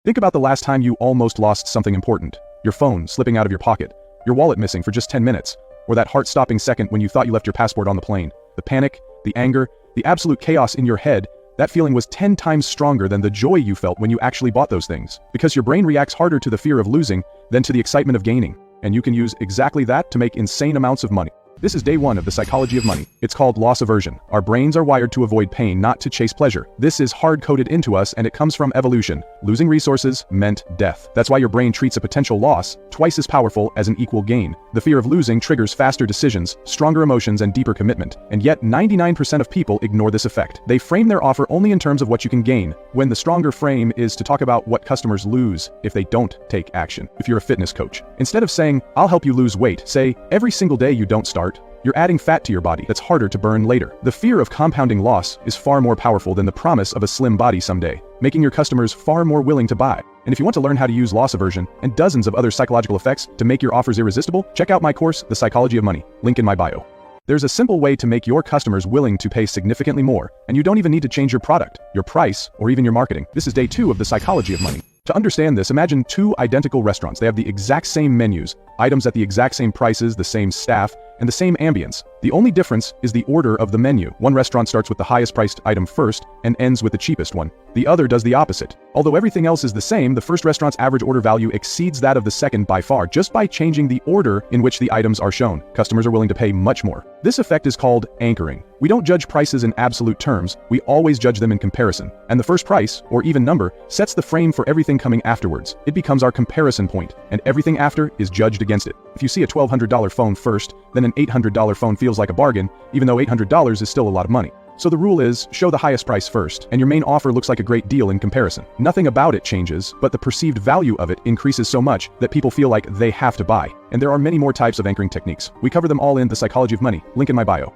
Think about the last time you almost lost something important. Your phone slipping out of your pocket, your wallet missing for just 10 minutes, or that heart-stopping second when you thought you left your passport on the plane. The panic, the anger, the absolute chaos in your head, that feeling was 10 times stronger than the joy you felt when you actually bought those things. Because your brain reacts harder to the fear of losing than to the excitement of gaining. And you can use exactly that to make insane amounts of money. This is day 1 of the psychology of money. It's called loss aversion. Our brains are wired to avoid pain, not to chase pleasure. This is hard-coded into us, and it comes from evolution. Losing resources meant death. That's why your brain treats a potential loss twice as powerful as an equal gain. The fear of losing triggers faster decisions, stronger emotions, and deeper commitment. And yet 99% of people ignore this effect. They frame their offer only in terms of what you can gain, when the stronger frame is to talk about what customers lose if they don't take action. If you're a fitness coach, instead of saying, "I'll help you lose weight," say, "Every single day you don't start, you're adding fat to your body that's harder to burn later." The fear of compounding loss is far more powerful than the promise of a slim body someday, making your customers far more willing to buy. And if you want to learn how to use loss aversion and dozens of other psychological effects to make your offers irresistible, check out my course, The Psychology of Money, link in my bio. There's a simple way to make your customers willing to pay significantly more, and you don't even need to change your product, your price, or even your marketing. This is day 2 of the psychology of money. To understand this, imagine 2 identical restaurants. They have the exact same menus, items at the exact same prices, the same staff, and the same ambience. The only difference is the order of the menu. One restaurant starts with the highest priced item first and ends with the cheapest one. The other does the opposite. Although everything else is the same, the first restaurant's average order value exceeds that of the second by far, just by changing the order in which the items are shown. Customers are willing to pay much more. This effect is called anchoring. We don't judge prices in absolute terms, we always judge them in comparison. And the first price, or even number, sets the frame for everything coming afterwards. It becomes our comparison point, and everything after is judged against it. If you see a $1,200 phone first, then an $800 phone feels like a bargain, even though $800 is still a lot of money. So the rule is, show the highest price first, and your main offer looks like a great deal in comparison. Nothing about it changes, but the perceived value of it increases so much that people feel like they have to buy. And there are many more types of anchoring techniques. We cover them all in The Psychology of Money, link in my bio.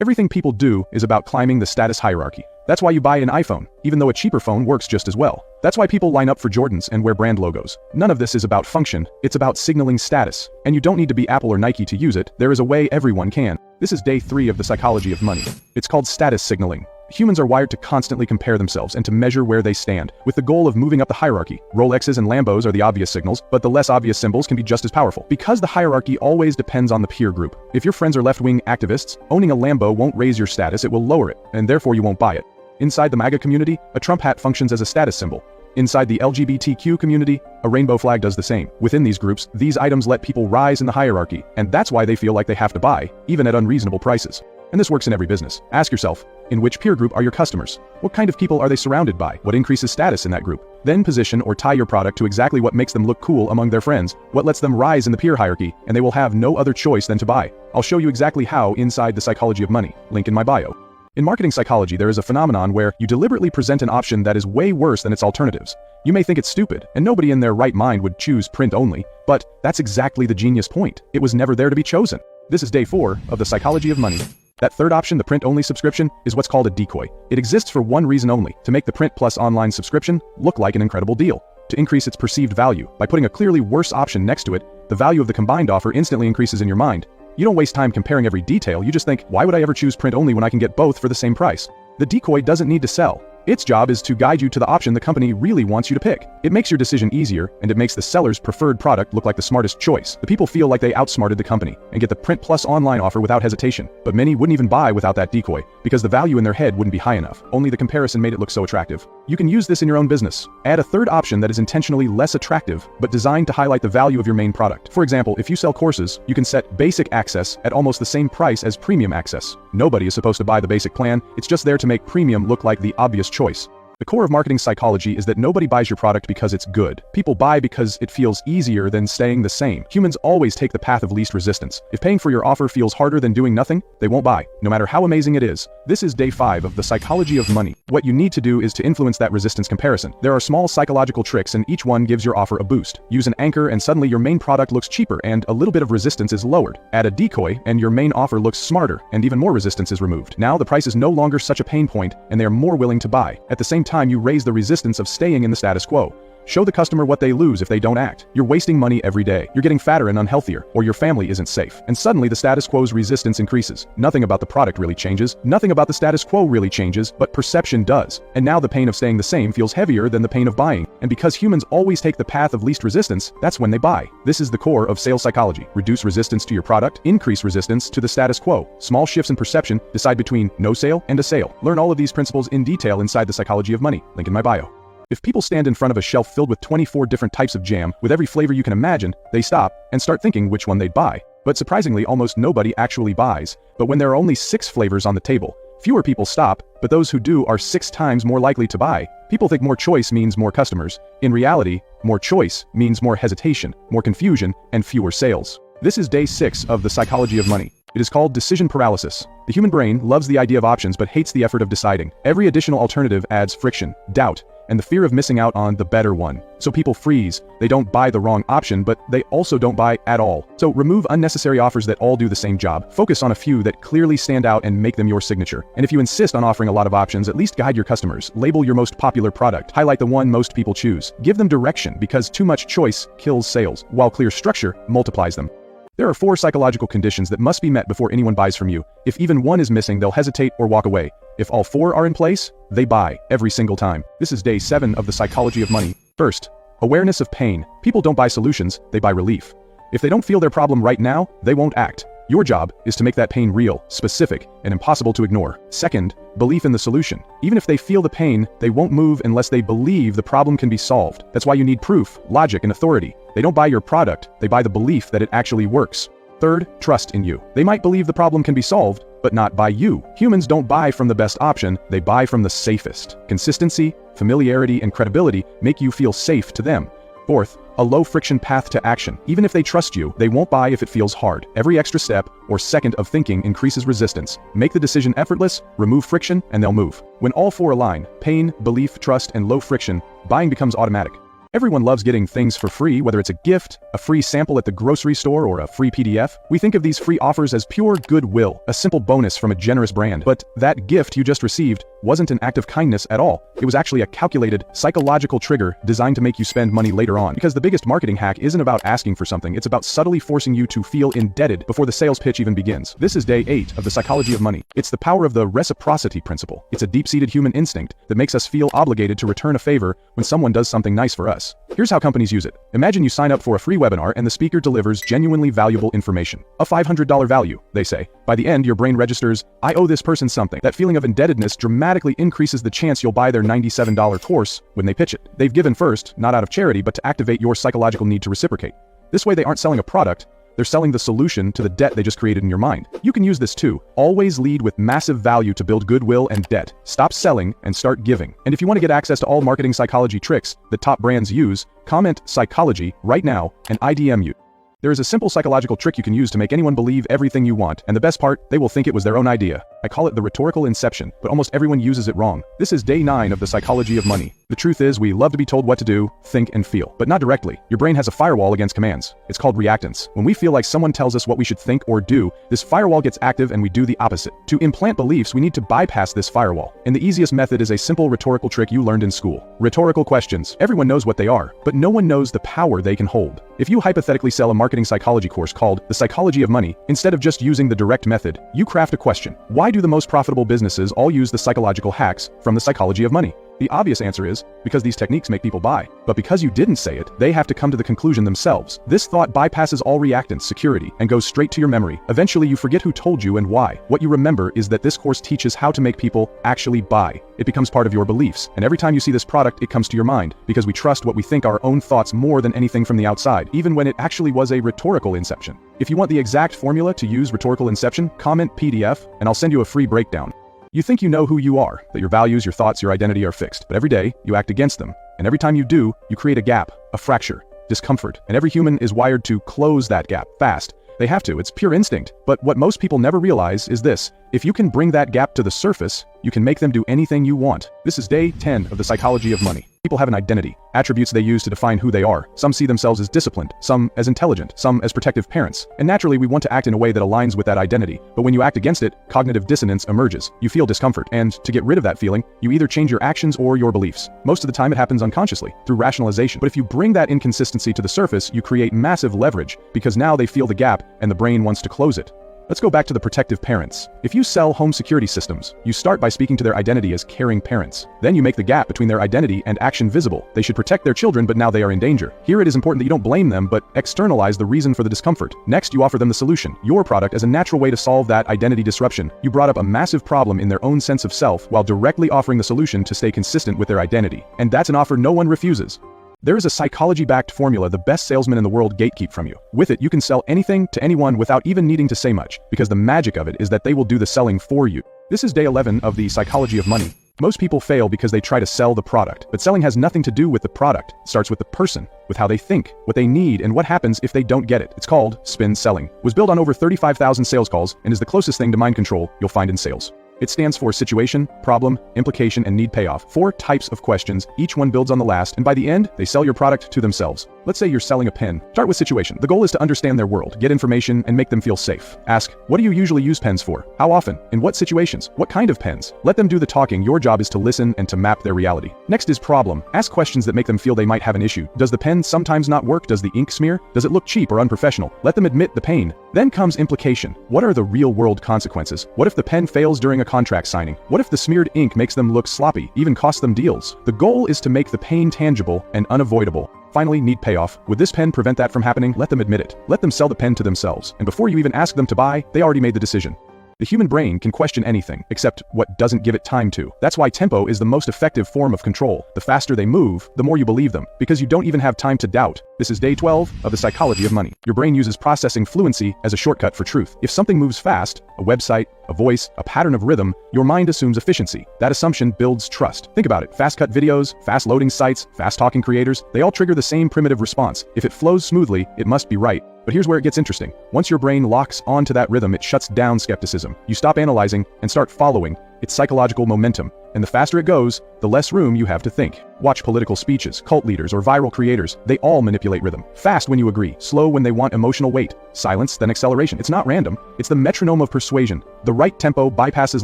Everything people do is about climbing the status hierarchy. That's why you buy an iPhone, even though a cheaper phone works just as well. That's why people line up for Jordans and wear brand logos. None of this is about function, it's about signaling status. And you don't need to be Apple or Nike to use it, there is a way everyone can. This is day 3 of the psychology of money. It's called status signaling. Humans are wired to constantly compare themselves and to measure where they stand, with the goal of moving up the hierarchy. Rolexes and Lambos are the obvious signals, but the less obvious symbols can be just as powerful. Because the hierarchy always depends on the peer group. If your friends are left-wing activists, owning a Lambo won't raise your status, it will lower it, and therefore you won't buy it. Inside the MAGA community, a Trump hat functions as a status symbol. Inside the LGBTQ community, a rainbow flag does the same. Within these groups, these items let people rise in the hierarchy, and that's why they feel like they have to buy, even at unreasonable prices. And this works in every business. Ask yourself, in which peer group are your customers? What kind of people are they surrounded by? What increases status in that group? Then position or tie your product to exactly what makes them look cool among their friends, what lets them rise in the peer hierarchy, and they will have no other choice than to buy. I'll show you exactly how inside The Psychology of Money, link in my bio. In marketing psychology, there is a phenomenon where you deliberately present an option that is way worse than its alternatives. You may think it's stupid, and nobody in their right mind would choose print only, but that's exactly the genius point. It was never there to be chosen. This is day 4 of The Psychology of Money. That third option, the print-only subscription, is what's called a decoy. It exists for one reason only, to make the print plus online subscription look like an incredible deal. To increase its perceived value, by putting a clearly worse option next to it, the value of the combined offer instantly increases in your mind. You don't waste time comparing every detail, you just think, why would I ever choose print only when I can get both for the same price? The decoy doesn't need to sell. Its job is to guide you to the option the company really wants you to pick. It makes your decision easier, and it makes the seller's preferred product look like the smartest choice. The people feel like they outsmarted the company, and get the print plus online offer without hesitation. But many wouldn't even buy without that decoy, because the value in their head wouldn't be high enough. Only the comparison made it look so attractive. You can use this in your own business. Add a third option that is intentionally less attractive, but designed to highlight the value of your main product. For example, if you sell courses, you can set basic access at almost the same price as premium access. Nobody is supposed to buy the basic plan, it's just there to make premium look like the obvious choice. The core of marketing psychology is that nobody buys your product because it's good. People buy because it feels easier than staying the same. Humans always take the path of least resistance. If paying for your offer feels harder than doing nothing, they won't buy, no matter how amazing it is. This is day 5 of The Psychology of Money. What you need to do is to influence that resistance comparison. There are small psychological tricks, and each one gives your offer a boost. Use an anchor and suddenly your main product looks cheaper and a little bit of resistance is lowered. Add a decoy and your main offer looks smarter and even more resistance is removed. Now the price is no longer such a pain point and they are more willing to buy. At the same time, you raise the resistance of staying in the status quo. Show the customer what they lose if they don't act. You're wasting money every day. You're getting fatter and unhealthier, or your family isn't safe. And suddenly the status quo's resistance increases. Nothing about the product really changes. Nothing about the status quo really changes, but perception does. And now the pain of staying the same feels heavier than the pain of buying. And because humans always take the path of least resistance, that's when they buy. This is the core of sales psychology. Reduce resistance to your product, increase resistance to the status quo. Small shifts in perception decide between no sale and a sale. Learn all of these principles in detail inside The Psychology of Money. Link in my bio. If people stand in front of a shelf filled with 24 different types of jam, with every flavor you can imagine, they stop and start thinking which one they'd buy. But surprisingly, almost nobody actually buys. But when there are only 6 flavors on the table, fewer people stop, but those who do are 6 times more likely to buy. People think more choice means more customers. In reality, more choice means more hesitation, more confusion, and fewer sales. This is day 6 of The Psychology of Money. It is called decision paralysis. The human brain loves the idea of options but hates the effort of deciding. Every additional alternative adds friction, doubt, and the fear of missing out on the better one. So people freeze. They don't buy the wrong option, but they also don't buy at all. So remove unnecessary offers that all do the same job. Focus on a few that clearly stand out and make them your signature. And if you insist on offering a lot of options, at least guide your customers. Label your most popular product. Highlight the one most people choose. Give them direction, because too much choice kills sales, while clear structure multiplies them. There are 4 psychological conditions that must be met before anyone buys from you. If even one is missing, they'll hesitate or walk away. If all 4 are in place, they buy every single time. This is day 7 of The Psychology of Money. First, awareness of pain. People don't buy solutions, they buy relief. If they don't feel their problem right now, they won't act. Your job is to make that pain real, specific, and impossible to ignore. Second, belief in the solution. Even if they feel the pain, they won't move unless they believe the problem can be solved. That's why you need proof, logic, and authority. They don't buy your product, they buy the belief that it actually works. Third, trust in you. They might believe the problem can be solved, but not by you. Humans don't buy from the best option, they buy from the safest. Consistency, familiarity, and credibility make you feel safe to them. Fourth, a low-friction path to action. Even if they trust you, they won't buy if it feels hard. Every extra step or second of thinking increases resistance. Make the decision effortless, remove friction, and they'll move. When all 4 align, pain, belief, trust, and low friction, buying becomes automatic. Everyone loves getting things for free, whether it's a gift, a free sample at the grocery store, or a free PDF. We think of these free offers as pure goodwill, a simple bonus from a generous brand. But that gift you just received wasn't an act of kindness at all. It was actually a calculated, psychological trigger designed to make you spend money later on. Because the biggest marketing hack isn't about asking for something, it's about subtly forcing you to feel indebted before the sales pitch even begins. This is day 8 of The Psychology of Money. It's the power of the reciprocity principle. It's a deep-seated human instinct that makes us feel obligated to return a favor when someone does something nice for us. Here's how companies use it. Imagine you sign up for a free webinar and the speaker delivers genuinely valuable information. A $500 value, they say. By the end, your brain registers, I owe this person something. That feeling of indebtedness dramatically increases the chance you'll buy their $97 course when they pitch it. They've given first, not out of charity, but to activate your psychological need to reciprocate. This way they aren't selling a product, they're selling the solution to the debt they just created in your mind. You can use this too. Always lead with massive value to build goodwill and debt. Stop selling and start giving. And if you want to get access to all marketing psychology tricks that top brands use, comment psychology right now and IDM you. There is a simple psychological trick you can use to make anyone believe everything you want, and the best part, they will think it was their own idea. I call it the rhetorical inception, but almost everyone uses it wrong. This is day 9 of The Psychology of Money. The truth is, we love to be told what to do, think, and feel, but not directly. Your brain has a firewall against commands. It's called reactance. When we feel like someone tells us what we should think or do, this firewall gets active and we do the opposite. To implant beliefs, we need to bypass this firewall. And the easiest method is a simple rhetorical trick you learned in school. Rhetorical questions. Everyone knows what they are, but no one knows the power they can hold. If you hypothetically sell a marketing psychology course called The Psychology of Money, instead of just using the direct method, you craft a question. Why do the most profitable businesses all use the psychological hacks from The Psychology of Money? The obvious answer is, because these techniques make people buy. But because you didn't say it, they have to come to the conclusion themselves. This thought bypasses all reactance, security, and goes straight to your memory. Eventually you forget who told you and why. What you remember is that this course teaches how to make people actually buy. It becomes part of your beliefs, and every time you see this product, it comes to your mind, because we trust what we think our own thoughts more than anything from the outside, even when it actually was a rhetorical inception. If you want the exact formula to use rhetorical inception, comment PDF, and I'll send you a free breakdown. You think you know who you are, that your values, your thoughts, your identity are fixed, but every day, you act against them. And every time you do, you create a gap, a fracture, discomfort. And every human is wired to close that gap, fast. They have to, it's pure instinct. But what most people never realize is this: If you can bring that gap to the surface, you can make them do anything you want. This is day 10 of the psychology of money. People have an identity, attributes they use to define who they are. Some see themselves as disciplined, some as intelligent, some as protective parents. And naturally, we want to act in a way that aligns with that identity. But when you act against it, cognitive dissonance emerges. You feel discomfort, and to get rid of that feeling, you either change your actions or your beliefs. Most of the time it happens unconsciously, through rationalization. But if you bring that inconsistency to the surface, you create massive leverage, because now they feel the gap, and the brain wants to close it. Let's go back to the protective parents. If you sell home security systems, you start by speaking to their identity as caring parents. Then you make the gap between their identity and action visible. They should protect their children, but now they are in danger. Here it is important that you don't blame them, but externalize the reason for the discomfort. Next, you offer them the solution, your product, as a natural way to solve that identity disruption. You brought up a massive problem in their own sense of self while directly offering the solution to stay consistent with their identity. And that's an offer no one refuses. There is a psychology-backed formula the best salesmen in the world gatekeep from you. With it, you can sell anything to anyone without even needing to say much, because the magic of it is that they will do the selling for you. This is day 11 of the psychology of money. Most people fail because they try to sell the product, but selling has nothing to do with the product. It starts with the person, with how they think, what they need, and what happens if they don't get it. It's called spin selling. Was built on over 35,000 sales calls and is the closest thing to mind control you'll find in sales. It stands for situation, problem, implication, and need payoff. 4 types of questions, each one builds on the last, and by the end, they sell your product to themselves. Let's say you're selling a pen. Start with situation. The goal is to understand their world, get information, and make them feel safe. Ask, what do you usually use pens for? How often? In what situations? What kind of pens? Let them do the talking. Your job is to listen and to map their reality. Next is problem. Ask questions that make them feel they might have an issue. Does the pen sometimes not work? Does the ink smear? Does it look cheap or unprofessional? Let them admit the pain. Then comes implication. What are the real-world consequences? What if the pen fails during a contract signing? What if the smeared ink makes them look sloppy, even cost them deals? The goal is to make the pain tangible and unavoidable. Finally, need payoff. Would this pen prevent that from happening? Let them admit it. Let them sell the pen to themselves. And before you even ask them to buy, they already made the decision. The human brain can question anything, except what doesn't give it time to. That's why tempo is the most effective form of control. The faster they move, the more you believe them, because you don't even have time to doubt. This is day 12 of the psychology of money. Your brain uses processing fluency as a shortcut for truth. If something moves fast, a website, a voice, a pattern of rhythm, your mind assumes efficiency. That assumption builds trust. Think about it. Fast-cut videos, fast-loading sites, fast-talking creators, they all trigger the same primitive response. If it flows smoothly, it must be right. But here's where it gets interesting. Once your brain locks onto that rhythm, it shuts down skepticism. You stop analyzing and start following. It's psychological momentum. And the faster it goes, the less room you have to think. Watch political speeches, cult leaders, or viral creators. They all manipulate rhythm. Fast when you agree, slow when they want emotional weight, silence, then acceleration. It's not random. It's the metronome of persuasion. The right tempo bypasses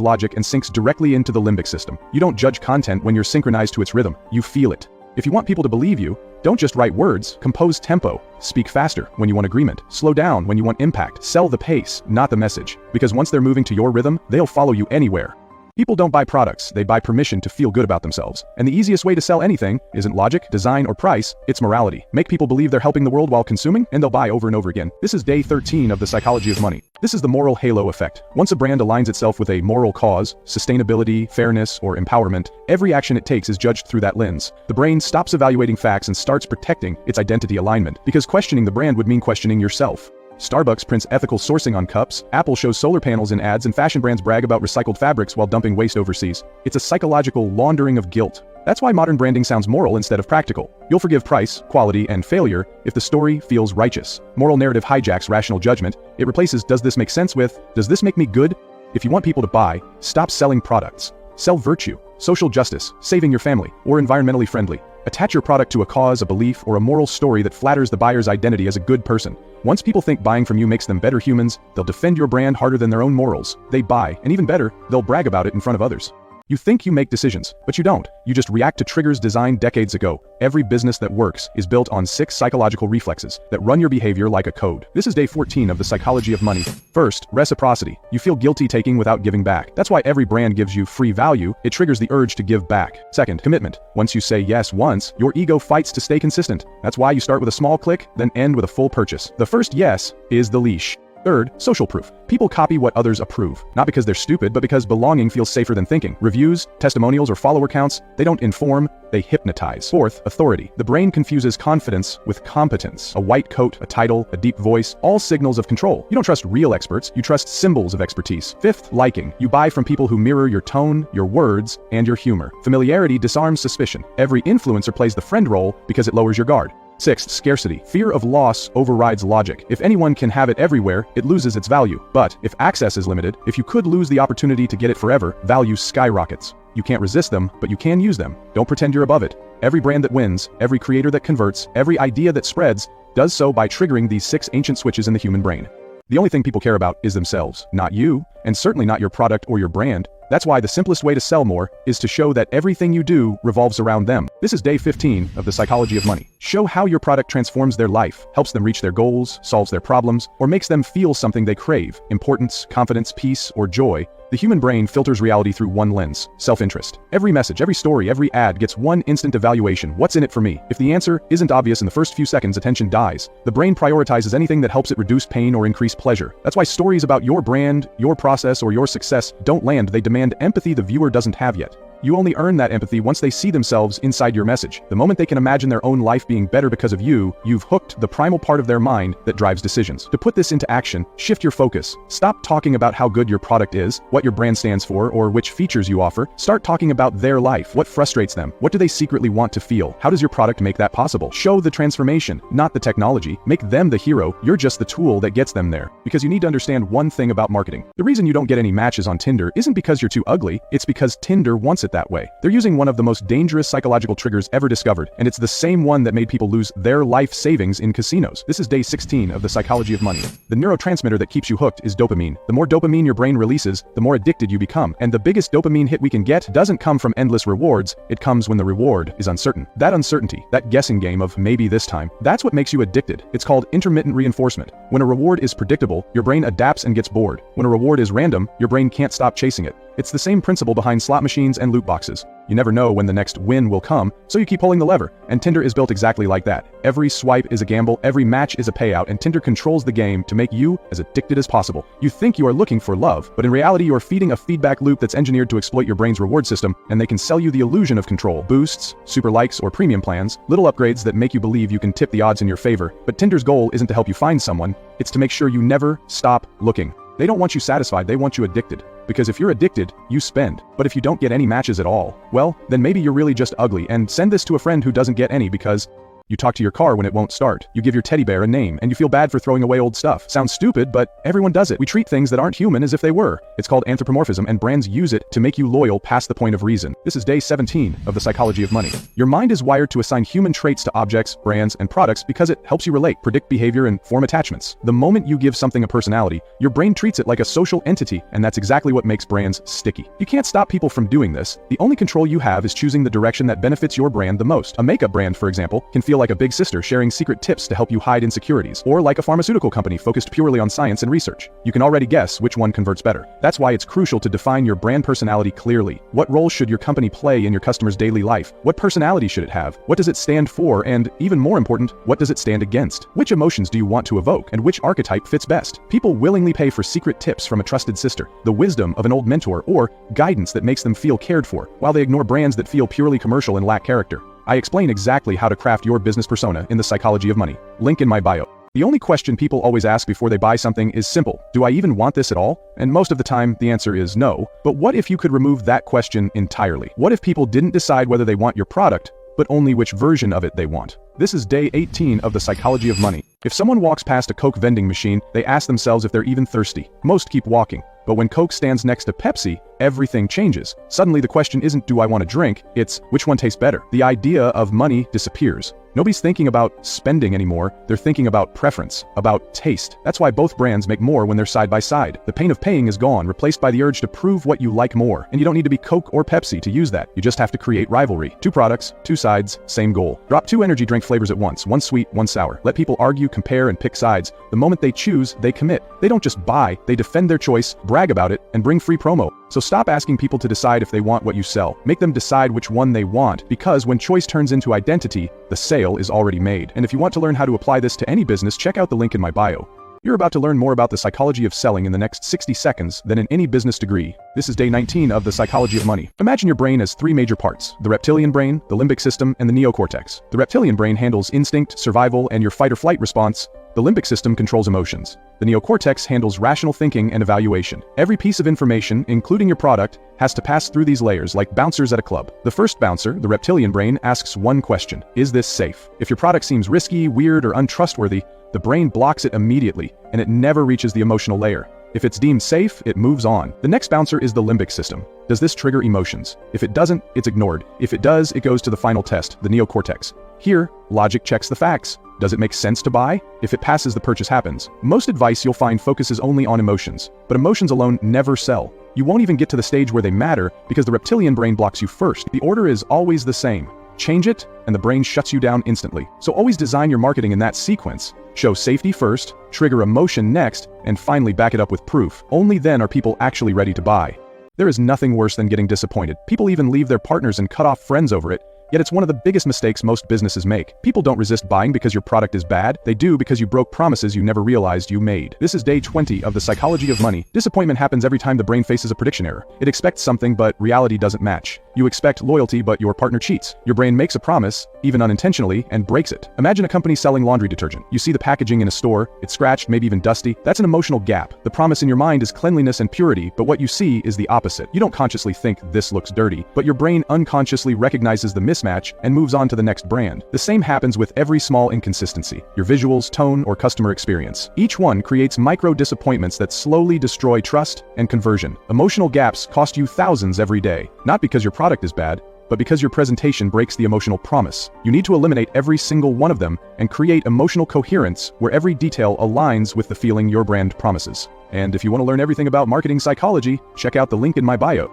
logic and sinks directly into the limbic system. You don't judge content when you're synchronized to its rhythm. You feel it. If you want people to believe you, don't just write words, compose tempo. Speak faster when you want agreement. Slow down when you want impact. Sell the pace, not the message. Because once they're moving to your rhythm, they'll follow you anywhere. People don't buy products, they buy permission to feel good about themselves. And the easiest way to sell anything isn't logic, design, or price, it's morality. Make people believe they're helping the world while consuming, and they'll buy over and over again. This is day 13 of the psychology of money. This is the moral halo effect. Once a brand aligns itself with a moral cause, sustainability, fairness, or empowerment, every action it takes is judged through that lens. The brain stops evaluating facts and starts protecting its identity alignment, because questioning the brand would mean questioning yourself. Starbucks prints ethical sourcing on cups, Apple shows solar panels in ads, and fashion brands brag about recycled fabrics while dumping waste overseas. It's a psychological laundering of guilt. That's why modern branding sounds moral instead of practical. You'll forgive price, quality, and failure if the story feels righteous. Moral narrative hijacks rational judgment. It replaces does this make sense with does this make me good? If you want people to buy, stop selling products. Sell virtue, social justice, saving your family, or environmentally friendly. Attach your product to a cause, a belief, or a moral story that flatters the buyer's identity as a good person. Once people think buying from you makes them better humans, they'll defend your brand harder than their own morals. They buy, and even better, they'll brag about it in front of others. You think you make decisions, but you don't. You just react to triggers designed decades ago. Every business that works is built on 6 psychological reflexes that run your behavior like a code. This is day 14 of the psychology of money. First, reciprocity. You feel guilty taking without giving back. That's why every brand gives you free value. It triggers the urge to give back. Second, commitment. Once you say yes once, your ego fights to stay consistent. That's why you start with a small click, then end with a full purchase. The first yes is the leash. Third, social proof. People copy what others approve, not because they're stupid, but because belonging feels safer than thinking. Reviews, testimonials, or follower counts, they don't inform, they hypnotize. Fourth, authority. The brain confuses confidence with competence. A white coat, a title, a deep voice, all signals of control. You don't trust real experts, you trust symbols of expertise. Fifth, liking. You buy from people who mirror your tone, your words, and your humor. Familiarity disarms suspicion. Every influencer plays the friend role because it lowers your guard. Sixth, scarcity. Fear of loss overrides logic. If anyone can have it everywhere, it loses its value. But if access is limited, if you could lose the opportunity to get it forever, value skyrockets. You can't resist them, but you can use them. Don't pretend you're above it. Every brand that wins, every creator that converts, every idea that spreads, does so by triggering these 6 ancient switches in the human brain. The only thing people care about is themselves, not you, and certainly not your product or your brand. That's why the simplest way to sell more is to show that everything you do revolves around them. This is day 15 of the psychology of money. Show how your product transforms their life, helps them reach their goals, solves their problems, or makes them feel something they crave: importance, confidence, peace, or joy. The human brain filters reality through one lens: self-interest. Every message, every story, every ad gets one instant evaluation: what's in it for me? If the answer isn't obvious in the first few seconds, attention dies. The brain prioritizes anything that helps it reduce pain or increase pleasure. That's why stories about your brand, your process, or your success don't land. They demand empathy the viewer doesn't have yet. You only earn that empathy once they see themselves inside your message. The moment they can imagine their own life being better because of you, you've hooked the primal part of their mind that drives decisions. To put this into action, shift your focus. Stop talking about how good your product is, what your brand stands for, or which features you offer. Start talking about their life. What frustrates them? What do they secretly want to feel? How does your product make that possible? Show the transformation, not the technology. Make them the hero. You're just the tool that gets them there. Because you need to understand one thing about marketing. The reason you don't get any matches on Tinder isn't because you're too ugly, it's because Tinder wants it that way. They're using one of the most dangerous psychological triggers ever discovered, and it's the same one that made people lose their life savings in casinos. This is day 16 of the psychology of money. The neurotransmitter that keeps you hooked is dopamine. The more dopamine your brain releases, the more addicted you become. And the biggest dopamine hit we can get doesn't come from endless rewards, it comes when the reward is uncertain. That uncertainty, that guessing game of maybe this time, that's what makes you addicted. It's called intermittent reinforcement. When a reward is predictable, your brain adapts and gets bored. When a reward is random, your brain can't stop chasing it. It's the same principle behind slot machines and loot boxes. You never know when the next win will come, so you keep pulling the lever. And Tinder is built exactly like that. Every swipe is a gamble, every match is a payout, and Tinder controls the game to make you as addicted as possible. You think you are looking for love, but in reality you are feeding a feedback loop that's engineered to exploit your brain's reward system, and they can sell you the illusion of control. Boosts, super likes, or premium plans, little upgrades that make you believe you can tip the odds in your favor. But Tinder's goal isn't to help you find someone, it's to make sure you never stop looking. They don't want you satisfied, they want you addicted. Because if you're addicted, you spend. But if you don't get any matches at all, well, then maybe you're really just ugly, and send this to a friend who doesn't get any because you talk to your car when it won't start. You give your teddy bear a name, and you feel bad for throwing away old stuff. Sounds stupid, but everyone does it. We treat things that aren't human as if they were. It's called anthropomorphism, and brands use it to make you loyal past the point of reason. This is day 17 of the psychology of money. Your mind is wired to assign human traits to objects, brands, and products because it helps you relate, predict behavior, and form attachments. The moment you give something a personality, your brain treats it like a social entity, and that's exactly what makes brands sticky. You can't stop people from doing this. The only control you have is choosing the direction that benefits your brand the most. A makeup brand, for example, can feel like a big sister sharing secret tips to help you hide insecurities, or like a pharmaceutical company focused purely on science and research. You can already guess which one converts better. That's why it's crucial to define your brand personality clearly. What role should your company play in your customer's daily life? What personality should it have? What does it stand for? And even more important, what does it stand against? Which emotions do you want to evoke? And which archetype fits best? People willingly pay for secret tips from a trusted sister, the wisdom of an old mentor, or guidance that makes them feel cared for, while they ignore brands that feel purely commercial and lack character. I explain exactly how to craft your business persona in the psychology of money. Link in my bio. The only question people always ask before they buy something is simple: do I even want this at all? And most of the time, the answer is no. But what if you could remove that question entirely? What if people didn't decide whether they want your product, but only which version of it they want? This is day 18 of the psychology of money. If someone walks past a Coke vending machine, they ask themselves if they're even thirsty. Most keep walking. But when Coke stands next to Pepsi, everything changes. Suddenly the question isn't do I want a drink, it's which one tastes better. The idea of money disappears. Nobody's thinking about spending anymore, they're thinking about preference, about taste. That's why both brands make more when they're side by side. The pain of paying is gone, replaced by the urge to prove what you like more. And you don't need to be Coke or Pepsi to use that. You just have to create rivalry. 2 products, 2 sides, same goal. Drop 2 energy drink flavors at once, one sweet, one sour. Let people argue, compare, and pick sides. The moment they choose, they commit. They don't just buy, they defend their choice, brag about it, and bring free promo. So stop asking people to decide if they want what you sell. Make them decide which one they want, because when choice turns into identity, the sale is already made. And if you want to learn how to apply this to any business, check out the link in my bio. You're about to learn more about the psychology of selling in the next 60 seconds than in any business degree. This is day 19 of the psychology of money. Imagine your brain as 3 major parts: the reptilian brain, the limbic system, and the neocortex. The reptilian brain handles instinct, survival, and your fight or flight response, The limbic system controls emotions. The neocortex handles rational thinking and evaluation. Every piece of information, including your product, has to pass through these layers like bouncers at a club. The first bouncer, the reptilian brain, asks one question: is this safe? If your product seems risky, weird, or untrustworthy, the brain blocks it immediately, and it never reaches the emotional layer. If it's deemed safe, it moves on. The next bouncer is the limbic system. Does this trigger emotions? If it doesn't, it's ignored. If it does, it goes to the final test, the neocortex. Here, logic checks the facts. Does it make sense to buy? If it passes, the purchase happens. Most advice you'll find focuses only on emotions, but emotions alone never sell. You won't even get to the stage where they matter because the reptilian brain blocks you first. The order is always the same. Change it, and the brain shuts you down instantly. So always design your marketing in that sequence. Show safety first, trigger emotion next, and finally back it up with proof. Only then are people actually ready to buy. There is nothing worse than getting disappointed. People even leave their partners and cut off friends over it. Yet it's one of the biggest mistakes most businesses make. People don't resist buying because your product is bad. They do because you broke promises you never realized you made. This is day 20 of the psychology of money. Disappointment happens every time the brain faces a prediction error. It expects something, but reality doesn't match. You expect loyalty, but your partner cheats. Your brain makes a promise, even unintentionally, and breaks it. Imagine a company selling laundry detergent. You see the packaging in a store, it's scratched, maybe even dusty. That's an emotional gap. The promise in your mind is cleanliness and purity, but what you see is the opposite. You don't consciously think this looks dirty, but your brain unconsciously recognizes the mismatch and moves on to the next brand. The same happens with every small inconsistency, your visuals, tone, or customer experience. Each one creates micro disappointments that slowly destroy trust and conversion. Emotional gaps cost you thousands every day, not because your product is bad, but because your presentation breaks the emotional promise. You need to eliminate every single one of them and create emotional coherence where every detail aligns with the feeling your brand promises. And if you want to learn everything about marketing psychology, check out the link in my bio.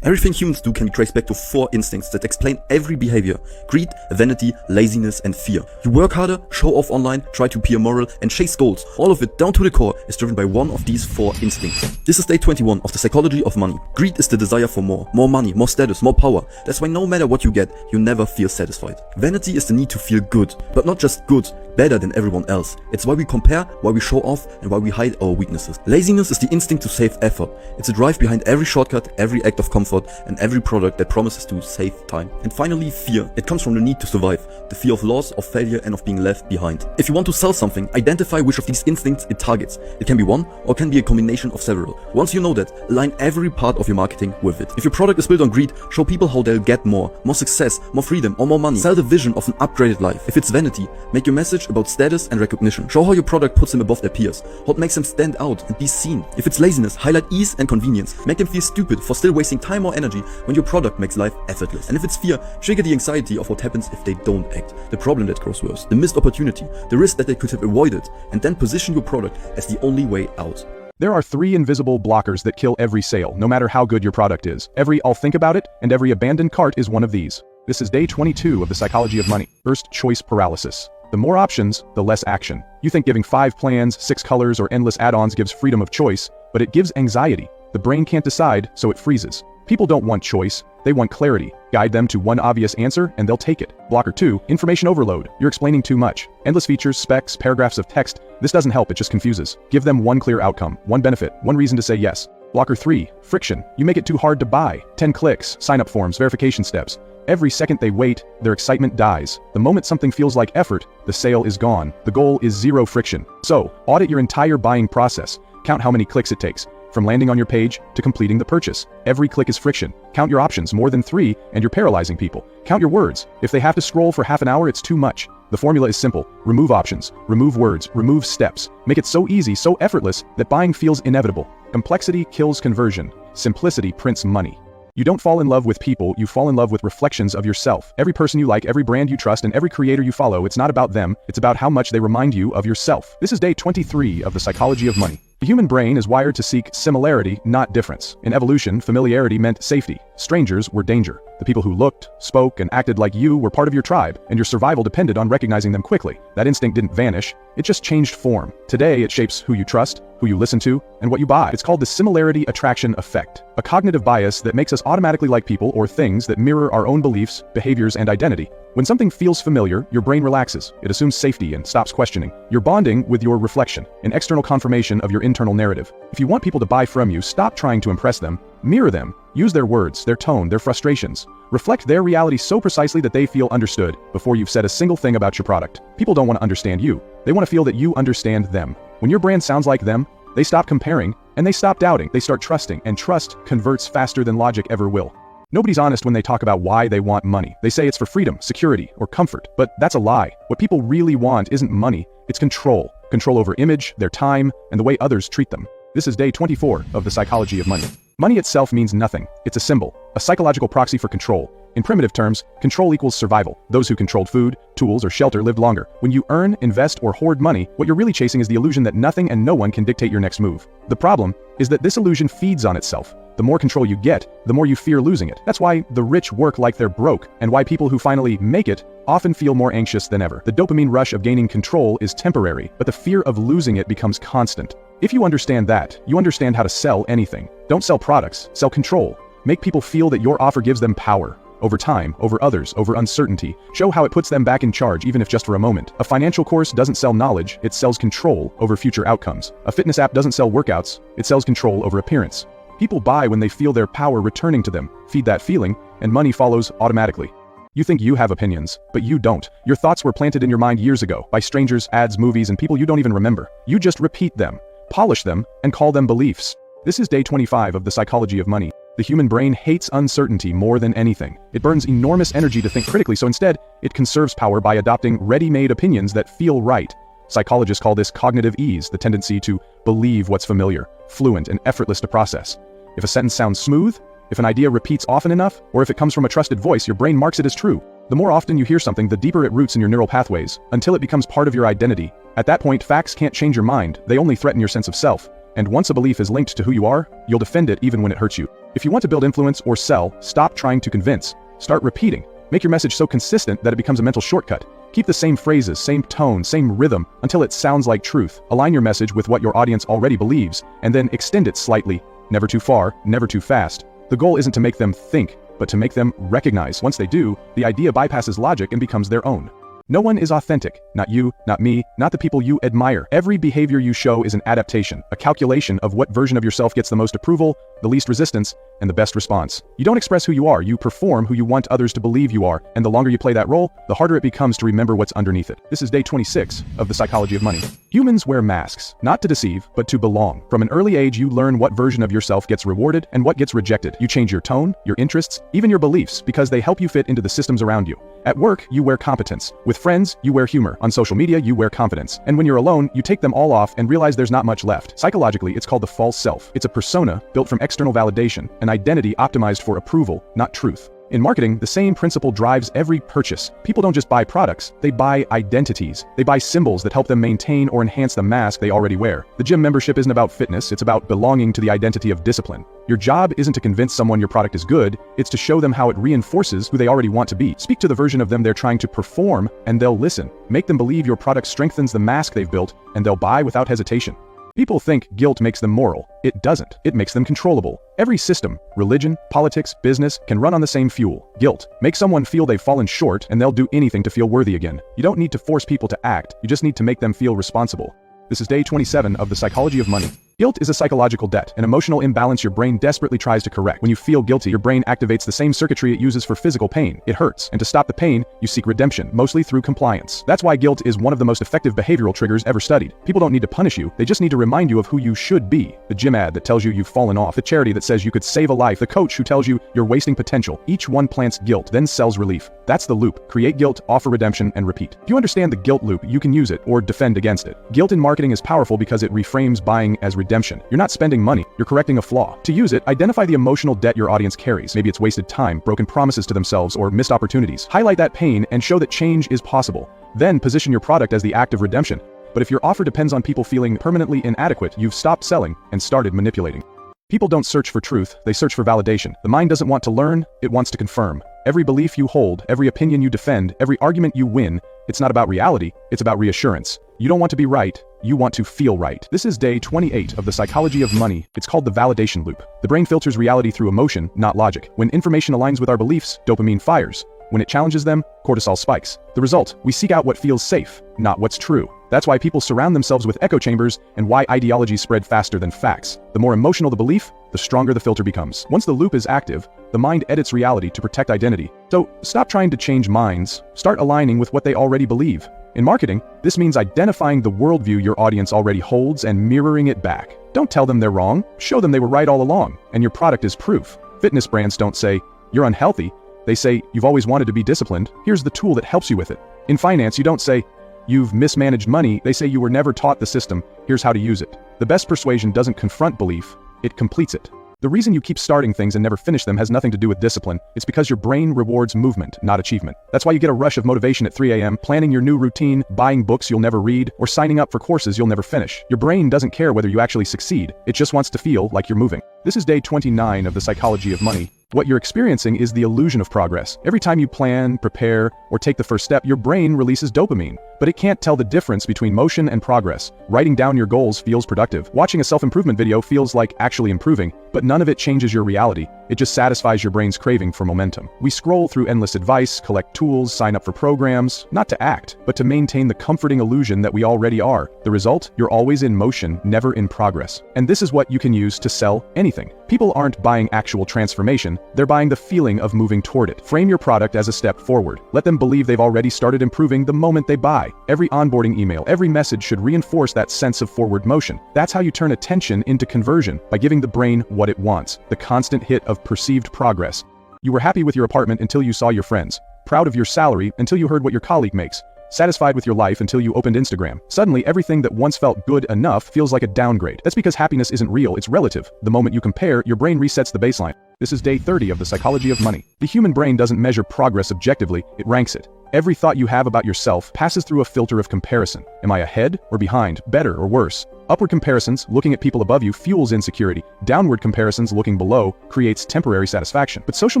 Everything humans do can be traced back to 4 instincts that explain every behavior: greed, vanity, laziness, and fear. You work harder, show off online, try to appear moral, and chase goals. All of it, down to the core, is driven by one of these 4 instincts. This is day 21 of the psychology of money. Greed is the desire for more money, more status, more power. That's why no matter what you get, you never feel satisfied. Vanity is the need to feel good, but not just good, better than everyone else. It's why we compare, why we show off, and why we hide our weaknesses. Laziness is the instinct to save effort. It's a drive behind every shortcut, every act of comfort, and every product that promises to save time. And finally, fear. It comes from the need to survive, the fear of loss, of failure, and of being left behind. If you want to sell something, identify which of these instincts it targets. It can be one, or can be a combination of several. Once you know that, align every part of your marketing with it. If your product is built on greed, show people how they'll get more success, more freedom, or more money. Sell the vision of an upgraded life. If it's vanity, make your message about status and recognition. Show how your product puts them above their peers, how it makes them stand out and be seen. If it's laziness, highlight ease and convenience. Make them feel stupid for still wasting time or energy when your product makes life effortless. And if it's fear, trigger the anxiety of what happens if they don't act, the problem that grows worse, the missed opportunity, the risk that they could have avoided, and then position your product as the only way out. There are 3 invisible blockers that kill every sale, no matter how good your product is. Every "I'll think about it" and every abandoned cart is one of these. This is day 22 of the psychology of money. First, choice paralysis. The more options, the less action. You think giving 5 plans, 6 colors, or endless add-ons gives freedom of choice, but it gives anxiety. The brain can't decide, so it freezes. People don't want choice, they want clarity. Guide them to one obvious answer and they'll take it. Blocker 2, information overload. You're explaining too much. Endless features, specs, paragraphs of text. This doesn't help, it just confuses. Give them one clear outcome, one benefit, one reason to say yes. Blocker 3, friction. You make it too hard to buy. 10 clicks, sign-up forms, verification steps. Every second they wait, their excitement dies. The moment something feels like effort, the sale is gone. The goal is 0 friction. So, audit your entire buying process. Count how many clicks it takes, from landing on your page to completing the purchase. Every click is friction. Count your options, more than 3, and you're paralyzing people. Count your words. If they have to scroll for half an hour, it's too much. The formula is simple. Remove options, remove words, remove steps. Make it so easy, so effortless, that buying feels inevitable. Complexity kills conversion. Simplicity prints money. You don't fall in love with people, you fall in love with reflections of yourself. Every person you like, every brand you trust, and every creator you follow, it's not about them, it's about how much they remind you of yourself. This is day 23 of the psychology of money. The human brain is wired to seek similarity, not difference. In evolution, familiarity meant safety. Strangers were danger. The people who looked, spoke, and acted like you were part of your tribe, and your survival depended on recognizing them quickly. That instinct didn't vanish, it just changed form. Today, it shapes who you trust, who you listen to, and what you buy. It's called the similarity attraction effect, a cognitive bias that makes us automatically like people or things that mirror our own beliefs, behaviors, and identity. When something feels familiar, your brain relaxes. It assumes safety and stops questioning. You're bonding with your reflection, an external confirmation of your internal narrative. If you want people to buy from you, stop trying to impress them. Mirror them. Use their words, their tone, their frustrations. Reflect their reality so precisely that they feel understood before you've said a single thing about your product. People don't want to understand you. They want to feel that you understand them. When your brand sounds like them, they stop comparing, and they stop doubting. They start trusting, and trust converts faster than logic ever will. Nobody's honest when they talk about why they want money. They say it's for freedom, security, or comfort, but that's a lie. What people really want isn't money, it's control. Control over image, their time, and the way others treat them. This is day 24 of the psychology of money. Money itself means nothing. It's a symbol, a psychological proxy for control. In primitive terms, control equals survival. Those who controlled food, tools, or shelter lived longer. When you earn, invest, or hoard money, what you're really chasing is the illusion that nothing and no one can dictate your next move. The problem is that this illusion feeds on itself. The more control you get, the more you fear losing it. That's why the rich work like they're broke, and why people who finally make it often feel more anxious than ever. The dopamine rush of gaining control is temporary, but the fear of losing it becomes constant. If you understand that, you understand how to sell anything. Don't sell products, sell control. Make people feel that your offer gives them power. Over time, over others, over uncertainty. Show how it puts them back in charge, even if just for a moment. A financial course doesn't sell knowledge, it sells control over future outcomes. A fitness app doesn't sell workouts, it sells control over appearance. People buy when they feel their power returning to them. Feed that feeling, and money follows automatically. You think you have opinions, but you don't. Your thoughts were planted in your mind years ago, by strangers, ads, movies, and people you don't even remember. You just repeat them, polish them, and call them beliefs. This is day 25 of the psychology of money. The human brain hates uncertainty more than anything. It burns enormous energy to think critically, so instead, it conserves power by adopting ready-made opinions that feel right. Psychologists call this cognitive ease, the tendency to believe what's familiar, fluent, and effortless to process. If a sentence sounds smooth, if an idea repeats often enough, or if it comes from a trusted voice, your brain marks it as true. The more often you hear something, the deeper it roots in your neural pathways, until it becomes part of your identity. At that point, facts can't change your mind, they only threaten your sense of self. And once a belief is linked to who you are, you'll defend it even when it hurts you. If you want to build influence or sell, stop trying to convince. Start repeating. Make your message so consistent that it becomes a mental shortcut. Keep the same phrases, same tone, same rhythm, until it sounds like truth. Align your message with what your audience already believes, and then extend it slightly. Never too far, never too fast. The goal isn't to make them think, but to make them recognize. Once they do, the idea bypasses logic and becomes their own. No one is authentic. Not you, not me, not the people you admire. Every behavior you show is an adaptation, a calculation of what version of yourself gets the most approval, the least resistance, and the best response. You don't express who you are, you perform who you want others to believe you are, and the longer you play that role, the harder it becomes to remember what's underneath it. This is day 26 of the psychology of money. Humans wear masks, not to deceive, but to belong. From an early age, you learn what version of yourself gets rewarded and what gets rejected. You change your tone, your interests, even your beliefs, because they help you fit into the systems around you. At work, you wear competence. With friends, you wear humor. On social media, you wear confidence. And when you're alone, you take them all off and realize there's not much left. Psychologically, it's called the false self. It's a persona built from external validation, an identity optimized for approval, not truth. In marketing, the same principle drives every purchase. People don't just buy products, they buy identities. They buy symbols that help them maintain or enhance the mask they already wear. The gym membership isn't about fitness, it's about belonging to the identity of discipline. Your job isn't to convince someone your product is good, it's to show them how it reinforces who they already want to be. Speak to the version of them they're trying to perform, and they'll listen. Make them believe your product strengthens the mask they've built, and they'll buy without hesitation. People think guilt makes them moral. It doesn't. It makes them controllable. Every system, religion, politics, business, can run on the same fuel. Guilt. Make someone feel they've fallen short and they'll do anything to feel worthy again. You don't need to force people to act, you just need to make them feel responsible. This is day 27 of the psychology of money. Guilt is a psychological debt, an emotional imbalance your brain desperately tries to correct. When you feel guilty, your brain activates the same circuitry it uses for physical pain. It hurts, and to stop the pain, you seek redemption, mostly through compliance. That's why guilt is one of the most effective behavioral triggers ever studied. People don't need to punish you, they just need to remind you of who you should be. The gym ad that tells you you've fallen off, the charity that says you could save a life, the coach who tells you you're wasting potential. Each one plants guilt, then sells relief. That's the loop. Create guilt, offer redemption, and repeat. If you understand the guilt loop, you can use it or defend against it. Guilt in marketing is powerful because it reframes buying as redemption. You're not spending money, you're correcting a flaw. To use it, identify the emotional debt your audience carries. Maybe it's wasted time, broken promises to themselves, or missed opportunities. Highlight that pain and show that change is possible. Then position your product as the act of redemption. But if your offer depends on people feeling permanently inadequate, you've stopped selling and started manipulating. People don't search for truth, they search for validation. The mind doesn't want to learn, it wants to confirm. Every belief you hold, every opinion you defend, every argument you win, it's not about reality, it's about reassurance. You don't want to be right, you want to feel right. This is day 28 of the psychology of money. It's called the validation loop. The brain filters reality through emotion, not logic. When information aligns with our beliefs, dopamine fires. When it challenges them, cortisol spikes. The result, we seek out what feels safe, not what's true. That's why people surround themselves with echo chambers and why ideologies spread faster than facts. The more emotional the belief, the stronger the filter becomes. Once the loop is active, the mind edits reality to protect identity. So, stop trying to change minds, start aligning with what they already believe. In marketing, this means identifying the worldview your audience already holds and mirroring it back. Don't tell them they're wrong, show them they were right all along, and your product is proof. Fitness brands don't say, "You're unhealthy." They say, "You've always wanted to be disciplined, here's the tool that helps you with it." In finance, you don't say, "You've mismanaged money," they say, "You were never taught the system, here's how to use it." The best persuasion doesn't confront belief, it completes it. The reason you keep starting things and never finish them has nothing to do with discipline. It's because your brain rewards movement, not achievement. That's why you get a rush of motivation at 3 a.m., planning your new routine, buying books you'll never read, or signing up for courses you'll never finish. Your brain doesn't care whether you actually succeed, it just wants to feel like you're moving. This is day 29 of the Psychology of Money. What you're experiencing is the illusion of progress. Every time you plan, prepare, or take the first step, your brain releases dopamine. But it can't tell the difference between motion and progress. Writing down your goals feels productive. Watching a self-improvement video feels like actually improving, but none of it changes your reality. It just satisfies your brain's craving for momentum. We scroll through endless advice, collect tools, sign up for programs, not to act, but to maintain the comforting illusion that we already are. The result? You're always in motion, never in progress. And this is what you can use to sell anything. People aren't buying actual transformation, they're buying the feeling of moving toward it. Frame your product as a step forward. Let them believe they've already started improving the moment they buy. Every onboarding email, every message should reinforce that sense of forward motion. That's how you turn attention into conversion, by giving the brain what it wants, the constant hit of perceived progress. You were happy with your apartment until you saw your friends, proud of your salary until you heard what your colleague makes, satisfied with your life until you opened Instagram. Suddenly, everything that once felt good enough feels like a downgrade. That's because happiness isn't real, it's relative. The moment you compare, your brain resets the baseline. This is day 30 of the Psychology of Money. The human brain doesn't measure progress objectively, it ranks it. Every thought you have about yourself passes through a filter of comparison. Am I ahead or behind, better or worse? Upward comparisons, looking at people above you, fuels insecurity. Downward comparisons, looking below, creates temporary satisfaction. But social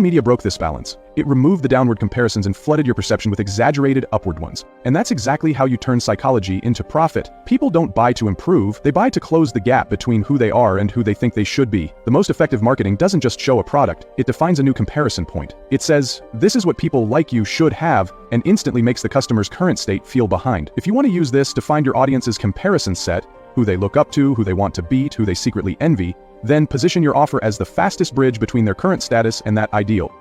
media broke this balance. It removed the downward comparisons and flooded your perception with exaggerated upward ones. And that's exactly how you turn psychology into profit. People don't buy to improve, they buy to close the gap between who they are and who they think they should be. The most effective marketing doesn't just show a product, it defines a new comparison point. It says, this is what people like you should have, and instantly makes the customer's current state feel behind. If you want to use this to find your audience's comparison set, who they look up to, who they want to beat, who they secretly envy, then position your offer as the fastest bridge between their current status and that ideal.